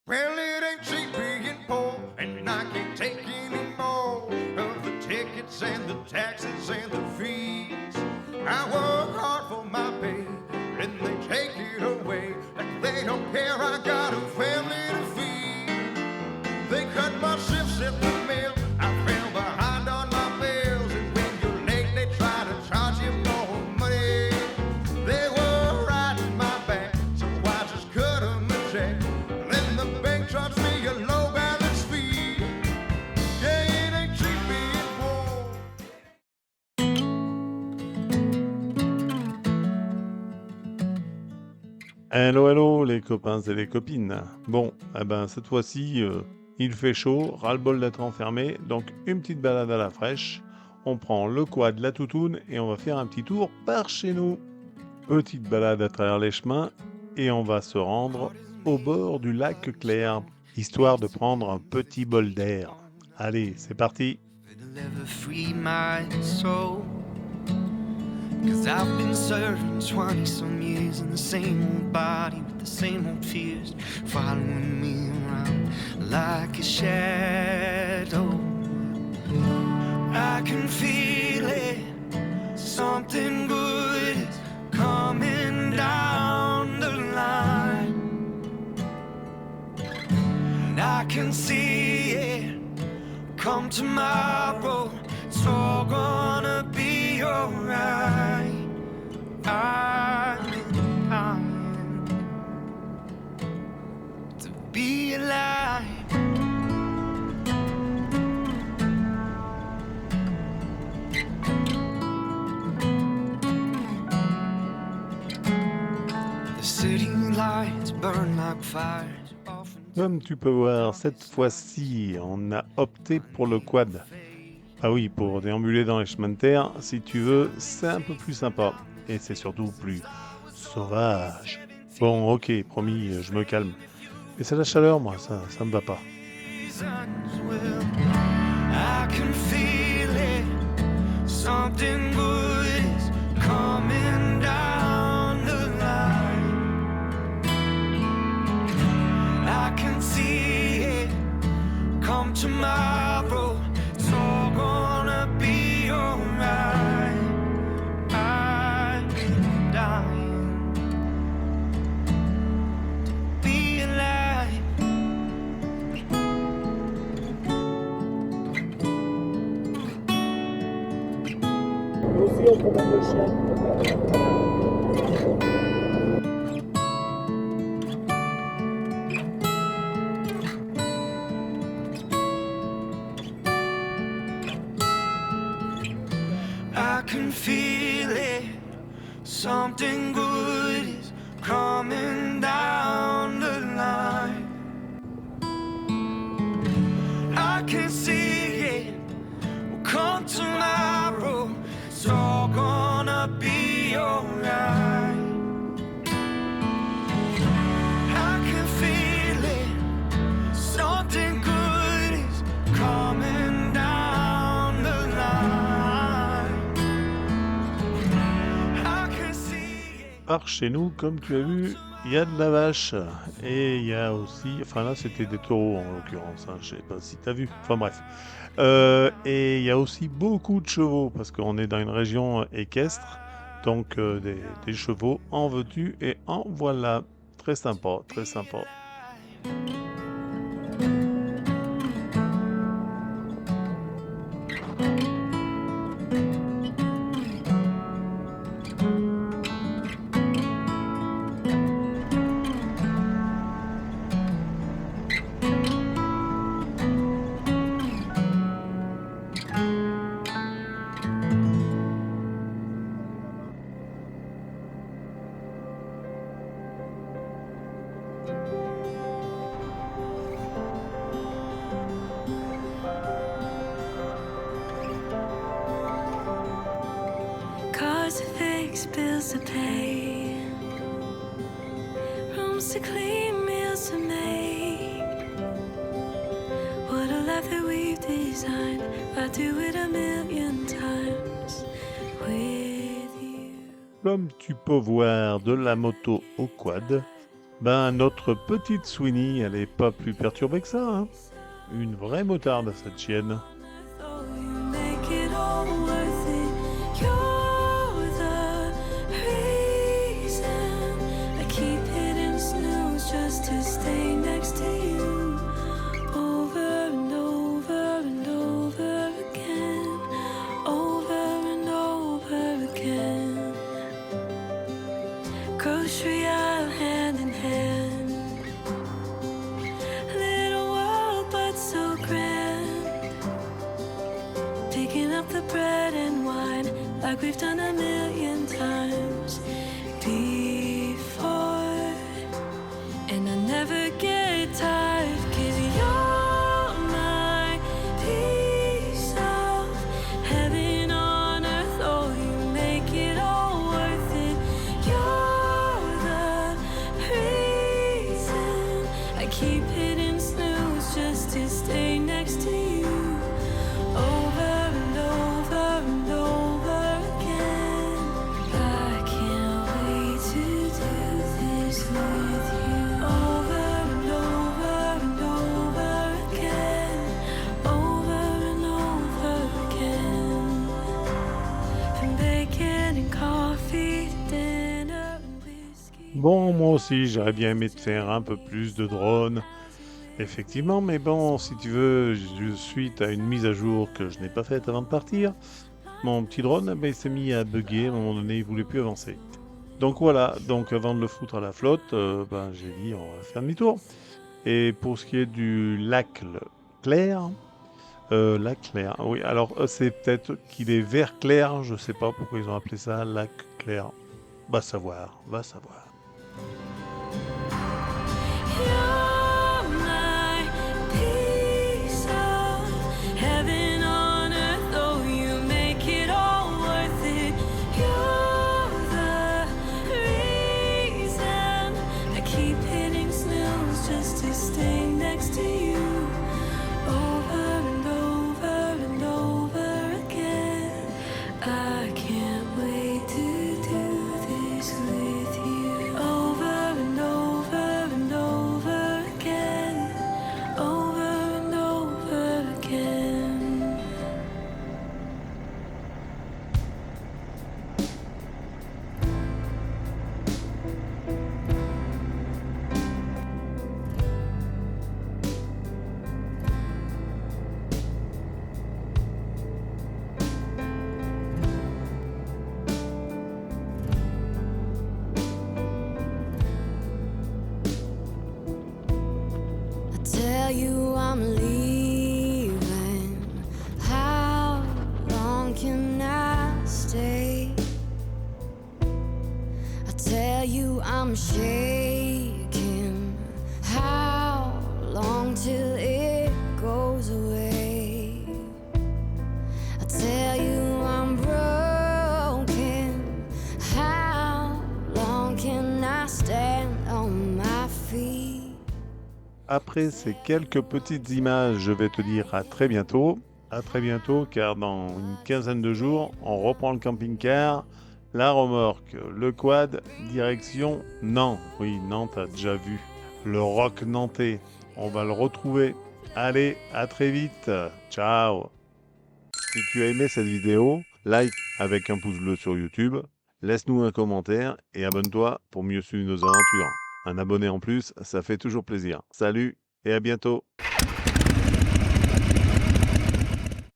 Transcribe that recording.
Well, it ain't cheap being poor, and I can't take any more of the tickets and the taxes and the fees. I work hard for my pay, and they take it away like they don't care. I got a family to feed. They cut my shifts at the mill. I fell behind on my bills, and when you're late, they try to charge you more money. They were riding my back, so I just cut them a check. Then the bank charged me a low balance fee. Yeah, it ain't cheap being poor. Hello, hello les copains et les copines. Bon, cette fois-ci, il fait chaud, ras-le-bol d'être enfermé, donc une petite balade à la fraîche. On prend le quad, la toutoune et on va faire un petit tour par chez nous. Petite balade à travers les chemins et on va se rendre au bord du lac Clair, histoire de prendre un petit bol d'air. Allez, c'est parti. It'll ever free my soul. 'Cause I've been serving 20 some years in the same old body with the same old fears, following me around like a shadow. I can feel it, something good is coming down the line. And I can see it come tomorrow, it's all gonna be alright. I'm to be alive. The city lights burn like fires. Comme tu peux voir, cette fois-ci, on a opté pour le quad. Ah oui, pour déambuler dans les chemins de terre, si tu veux, c'est un peu plus sympa. Et c'est surtout plus sauvage. Bon, ok, promis, je me calme. Mais c'est la chaleur, moi, ça me va pas. I can feel it, something good is coming down the line. I can see it come tomorrow, it's all gonna be alright. I'm dying to be alive. I can feel it, something good is coming down the line. I can see it will come tomorrow, it's all gonna be alright. I can feel it, something good is coming down the line. I can see it. Par chez nous, comme tu as vu, il y a de la vache. Et il y a aussi... Enfin là, c'était des taureaux en l'occurrence. Hein, je sais pas si tu as vu. Enfin bref. Et il y a aussi beaucoup de chevaux, parce qu'on est dans une région équestre. Donc des chevaux en veux-tu et en voilà. Très sympa, très sympa. Cars to fix, bills to pay, rooms to clean, meals to make. What a life that we've designed, I'd do it a million times with you. Comme tu peux voir de la moto au quad, Ben, notre petite Sweeney, elle est pas plus perturbée que ça, hein. Une vraie motarde, cette chienne. Though you make it all worth it, you're the reason I keep hitting snooze just to stay next to you. Over and over and over again, over and over again. Grocery aisle hand in hand. Little world, but so grand. Picking up the bread and wine like we've done a million times before. And I never get tired, 'cause you're my piece of heaven on earth. Oh, you make it all worth it. You're the reason I keep hitting snooze just to stay next to you. Over and over and over again. I can't wait to do this with you. Over and over and over again. Over and over again. From bacon and coffee to dinner and whiskey. Bon, moi aussi, j'aurais bien aimé te faire un peu plus de drone. Effectivement, mais bon, si tu veux, suite à une mise à jour que je n'ai pas faite avant de partir, mon petit drone, ben, il s'est mis à bugger, à un moment donné, il voulait plus avancer. Donc voilà, donc avant de le foutre à la flotte, ben, j'ai dit on va faire demi-tour. Et pour ce qui est du Clair, lac clair, oui, alors c'est peut-être qu'il est vert clair, je sais pas pourquoi ils ont appelé ça lac clair. Va savoir, va savoir. You're my piece of heaven on earth. Oh, you make it all worth it. You're the reason I keep hitting snooze just to stay next to you. Over and over and over again. I can't wait to do this with you. Over and over and over again. Over and over again. I tell you I'm leaving. How long can I stay? I tell you I'm shaking. How long till it goes away? I tell you I'm broken. How long can I stand on my feet? Après ces quelques petites images, je vais te dire à très bientôt. À très bientôt, car dans une quinzaine de jours, on reprend le camping-car, la remorque, le quad, direction Nantes. Oui, Nantes, t'as déjà vu. Le rock nantais, on va le retrouver. Allez, à très vite. Ciao. Si tu as aimé cette vidéo, like avec un pouce bleu sur YouTube, laisse-nous un commentaire et abonne-toi pour mieux suivre nos aventures. Un abonné en plus, ça fait toujours plaisir. Salut et à bientôt.